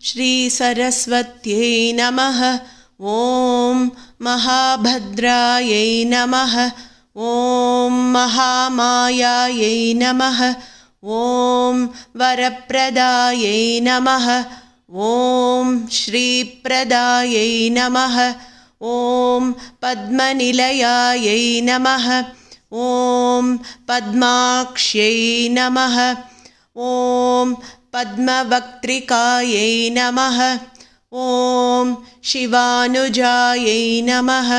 श्री सरस्वत्यै नमः। ॐ महाभद्रायै नमः। ॐ महामायायै नमः। ॐ वरप्रदायै नमः। ॐ श्रीप्रदायै नमः। ॐ पद्मनिलयायै नमः। ॐ पद्माक्ष्यै नमः। ॐ पद्मवक्त्रिकायै नमः। ॐ शिवानुजायै नमः।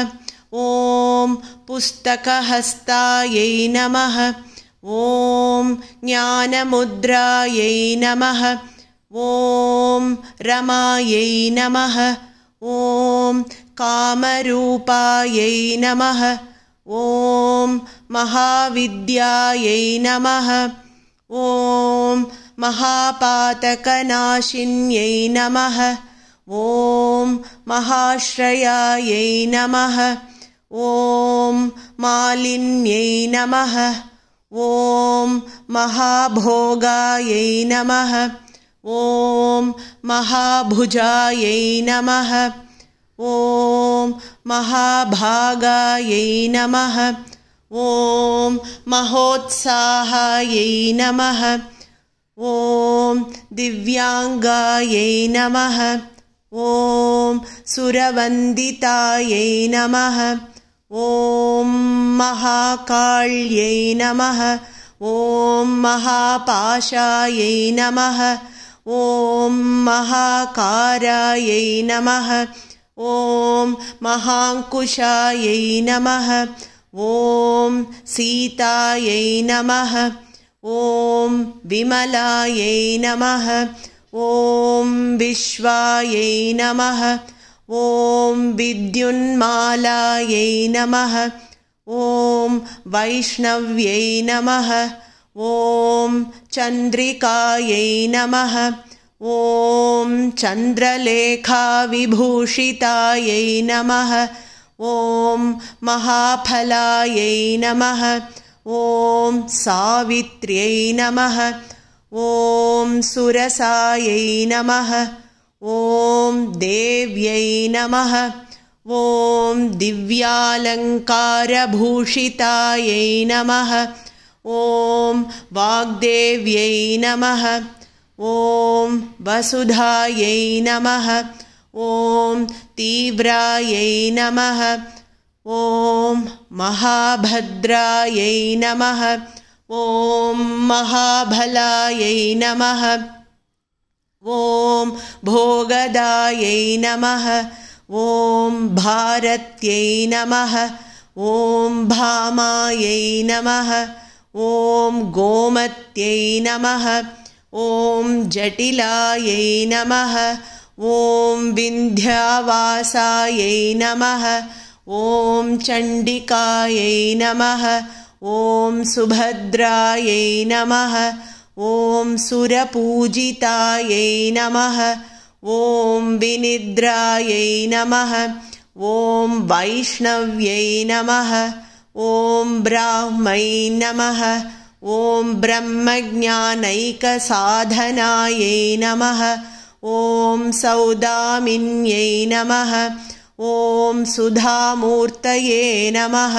ॐ पुस्तकहस्तायै नमः। ॐ ज्ञानमुद्रायै नमः। ॐ रमायै नमः। ॐ कामरूपायै नमः। ॐ महाविद्यायै नमः। ॐ महापातकनाशिन्यै नमः। ॐ महाश्रयायै नमः। ॐ मालिन्यै नमः। ॐ महाभोगायै नमः। ॐ महाभुजायै नमः। ॐ महाभागायै नमः। ॐ महोत्साहायै नमः। ॐ दिव्यांगायै नमः। ॐ सुरवन्दितायै नमः। ॐ महाकाल्यै नमः। ॐ महापाशायै नमः। ॐ महाकारायै नमः। ॐ महाङ्कुशायै नमः। ॐ सीतायै नमः। ॐ विमलायै नमः। ॐ विश्वायै नमः। ॐ विद्युन्मालायै नमः। ॐ वैष्णव्यै नमः। ॐ चन्द्रिकायै नमः। ॐ चन्द्रलेखाविभूषितायै नमः। ॐ महाफलायै नमः। ॐ सावित्र्यै नमः। ॐ सुरसायै नमः। ॐ देव्यै नमः। ॐ दिव्यालङ्कारभूषितायै नमः। ॐ वाग्देव्यै नमः। ॐ वसुधायै नमः। ॐ तीव्रायै नमः। ॐ महाभद्रायै नमः। ॐ महाबलायै नमः। ॐ भोगदायै नमः। ॐ भारत्यै नमः। ॐ भामायै नमः। ॐ गोमत्यै नमः। ॐ जटिलायै नमः। ॐ विन्ध्यावासायै नमः। ॐ चण्डिकायै नमः। ॐ सुभद्रायै नमः। ॐ सुरपूजितायै नमः। ॐ विनिद्रायै नमः। ॐ वैष्णव्यै नमः। ॐ ब्राह्मै नमः। ॐ ब्रह्मज्ञानैकसाधनायै नमः। ॐ सौदामिन्यै नमः। ॐ सुधामूर्तये नमः।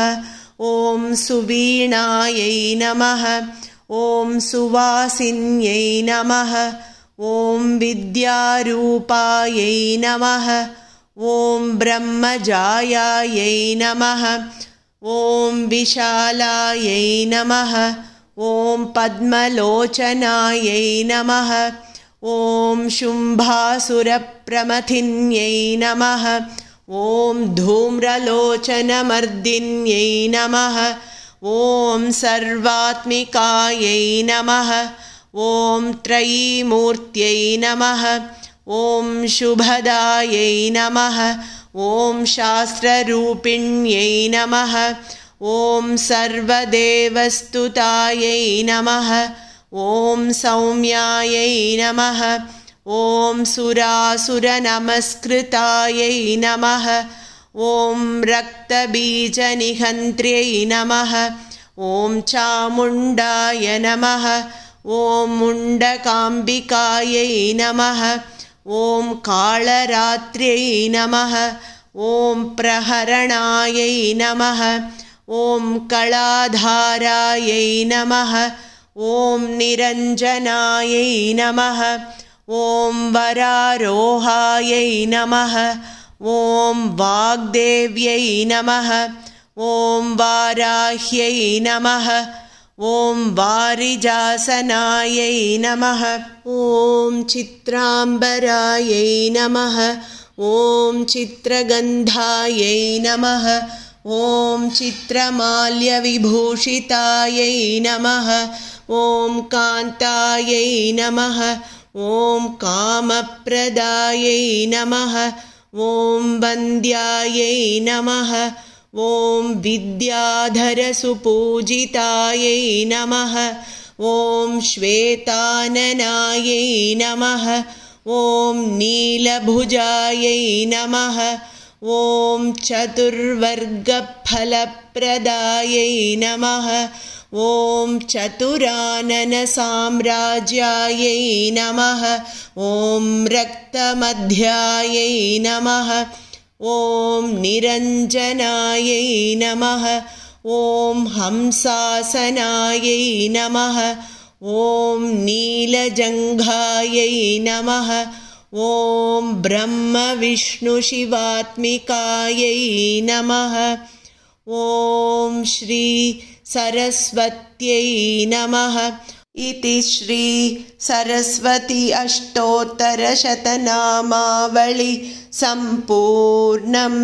ॐ सुवीणायै नमः। ॐ सुवासिन्यै नमः। ॐ विद्यारूपायै नमः। ॐ ब्रह्मजायायै नमः। ॐ विशालायै नमः। ॐ पद्मलोचनायै नमः। ॐ शुम्भासुरप्रमथिन्यै नमः। ॐ धूम्रलोचनमर्दिन्यै नमः। ॐ सर्वात्मिकायै नमः। ॐ त्रयीमूर्त्यै नमः। ॐ शुभदायै नमः। ॐ शास्त्ररूपिण्यै नमः। ॐ सर्वदेवस्तुतायै नमः। ॐ सौम्यायै नमः। ॐ सुरासुरनमस्कृतायै नमः। ॐ रक्तबीजनिहन्त्र्यै नमः। ॐ चामुण्डाय नमः। ॐ मुण्डकाम्बिकायै नमः। ॐ कालरात्र्यै नमः ॐ प्रहरणायै नमः ॐ कलाधारायै नमः ॐ निरञ्जनायै नमः ॐ वरारोहायै नमः ॐ वाग्देव्यै नमः ॐ वाराह्यै नमः ॐ वारिजासनायै नमः ॐ चित्राम्बरायै नमः ॐ चित्रगन्धायै नमः ॐ चित्रमाल्यविभूषितायै नमः ॐ कान्तायै नमः ॐ कामप्रदायै नमः ॐ वन्द्यायै नमः ॐ विद्याधरसुपूजितायै नमः ॐ श्वेताननायै नमः ॐ नीलभुजायै नमः ॐ चतुर्वर्गफलप्रदायै नमः ॐ चतुराननसाम्राज्यायै नमः ॐ रक्तमध्यायै नमः ॐ निरञ्जनायै नमः ॐ हंसासनायै नमः ॐ नीलजङ्घायै नमः ॐ ब्रह्मविष्णुशिवात्मिकायै नमः ॐ श्री सरस्वत्यै नमः इति श्री सरस्वती अष्टोत्तरशतनामावली सम्पूर्णम्।